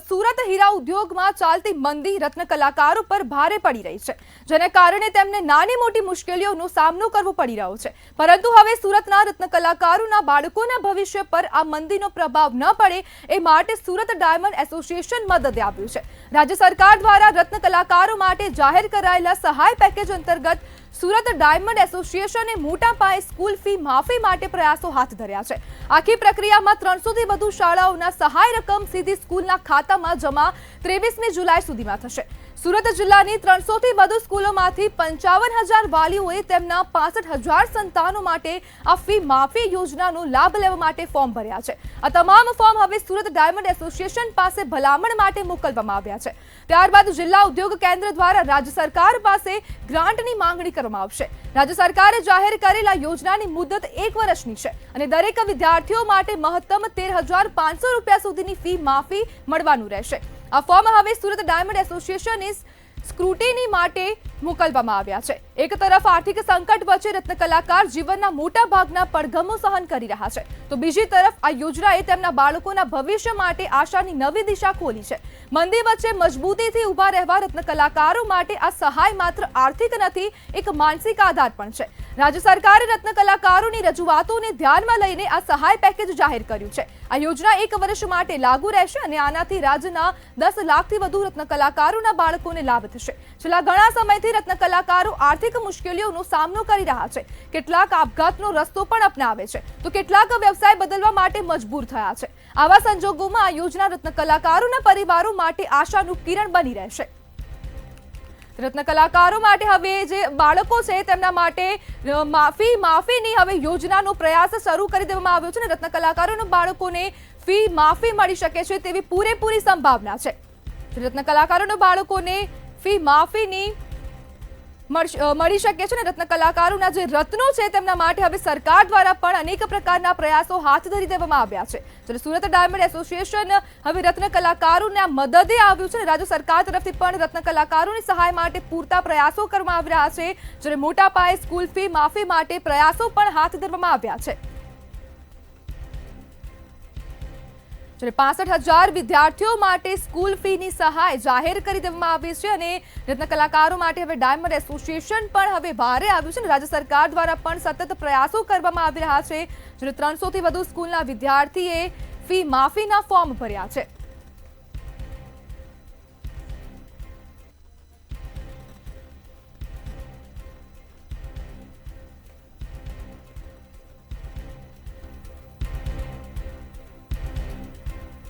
સુરત હીરા ઉદ્યોગમાં ચાલતી મંદી રત્ન કલાકારો પર ભારે પડી રહી છે, જેને કારણે તેમને નાની મોટી મુશ્કેલીઓનો સામનો કરવો પડી રહ્યો છે। પરંતુ હવે સુરતના રત્ન કલાકારોના બાળકોના ભવિષ્ય પર આ મંદીનો પ્રભાવ ન પડે એ માટે સુરત ડાયમંડ એસોસિએશન મદદે આવ્યું છે। રાજ્ય સરકાર દ્વારા રત્ન કલાકારો માટે જાહેર કરાયેલા સહાય પેકેજ અંતર્ગત સુરત ડાયમંડ એસોસિએશને મોટા પાયે સ્કૂલ ફી માફી માટે પ્રયાસો હાથ ધર્યા છે। આખી પ્રક્રિયામાં 300 થી વધુ શાળાઓના સહાય રકમ સીધી સ્કૂલના ખાતામાં જમા 23મી જુલાઈ સુધીમાં થશે। સુરત જિલ્લાની 300 થી વધુ સ્કૂલોમાંથી 55,000 વાલીઓએ તેમના 65,000 સંતાનો માટે આ ફી માફી યોજનાનો લાભ લેવા માટે ફોર્મ ભર્યા છે। આ તમામ ફોર્મ હવે સુરત ડાયમંડ એસોસિએશન પાસે ભલામણ માટે મોકલવામાં આવ્યા છે। ત્યારબાદ જિલ્લા ઉદ્યોગ કેન્દ્ર દ્વારા રાજ્ય સરકાર પાસે ગ્રાન્ટની માંગણી કરવામાં આવશે। રાજ્ય સરકારે જાહેર કરેલા યોજનાની મુદત 1 વર્ષની છે અને દરેક વિદ્યાર્થીઓ માટે મહત્તમ 13,500 રૂપિયા સુધીની ફી માફી મળવાનું રહેશે। આ ફોર્મ હવે સુરત ડાયમંડ એસોસિએશનની સ્ક્રુટિની માટે મોકલવામાં આવ્યા છે। એક તરફ આર્થિક સંકટ વચ્ચે રત્ન કલાકાર જીવનના મોટા ભાગના પડઘમો સહન કરી રહ્યા છે, તો બીજી તરફ આ યોજનાએ તેમના બાળકોના ભવિષ્ય માટે આશાની નવી દિશા ખોલી છે। મંદી વચ્ચે મજબૂતીથી ઊભા રહેવા રત્ન કલાકારો માટે આ સહાય માત્ર આર્થિક નથી, એક માનસિક આધાર પણ છે। રાજ્ય સરકારે રત્ન કલાકારોની રજૂઆતોને ધ્યાનમાં લઈને આ સહાય પેકેજ જાહેર કર્યું છે। આ યોજના 1 વર્ષ માટે લાગુ રહેશે અને આનાથી રાજ્યના 10 લાખથી વધુ રત્ન કલાકારોના બાળકોને લાભ થશે। છેલ્લા ઘણા સમયથી રત્ન કલાકારો આર્થિક મુશ્કેલીઓનો સામનો કરી રહ્યા છે। કેટલાક આપઘાતનો રસ્તો પણ અપનાવે છે, તો કેટલાક વ્યવસાય બદલવા માટે મજબૂર થયા છે। આવા સંજોગોમાં આ યોજના રત્ન કલાકારોના પરિવારો માટે આશાનું કિરણ બની રહેશે। રત્ન કલાકારો માટે હવે જે બાળકો છે તેમના માટે માફીની હવે યોજનાનો પ્રયાસ શરૂ કરી દેવામાં આવ્યો છે અને રત્ન કલાકારોના બાળકોને ફી માફી મળી શકે છે તેવી પૂરેપૂરી સંભાવના છે। રત્ન કલાકારોના બાળકોને ફી માફીની મળી શકે છે અને રત્ન કલાકારોના જે રત્નો છે તેમના માટે હવે સરકાર દ્વારા પણ અનેક પ્રકારના પ્રયાસો હાથ ધરી દેવામાં આવ્યા છે। જ્યારે સુરત ડાયમંડ એસોસિએશન હવે રત્ન કલાકારોને મદદે આવ્યું છે અને રાજ્ય સરકાર તરફથી પણ રત્ન કલાકારોની સહાય માટે પૂરતા પ્રયાસો કરવામાં આવી રહ્યા છે। જ્યારે મોટા પાયે સ્કૂલ ફી માફી માટે પ્રયાસો પણ હાથ ધરવામાં આવ્યા છે। 65,000 વિદ્યાર્થીઓ માટે સ્કૂલ ફીની સહાય જાહેર કરી દેવામાં આવી છે અને રત્ન કલાકારો માટે હવે ડાયમંડ એસોસિએશન પણ હવે ભારે આવ્યું છે અને રાજ્ય સરકાર દ્વારા પણ સતત પ્રયાસો કરવામાં આવી રહ્યા છે। જ્યારે 300 થી વધુ સ્કૂલના વિદ્યાર્થીએ ફી માફીના ફોર્મ ભર્યા છે।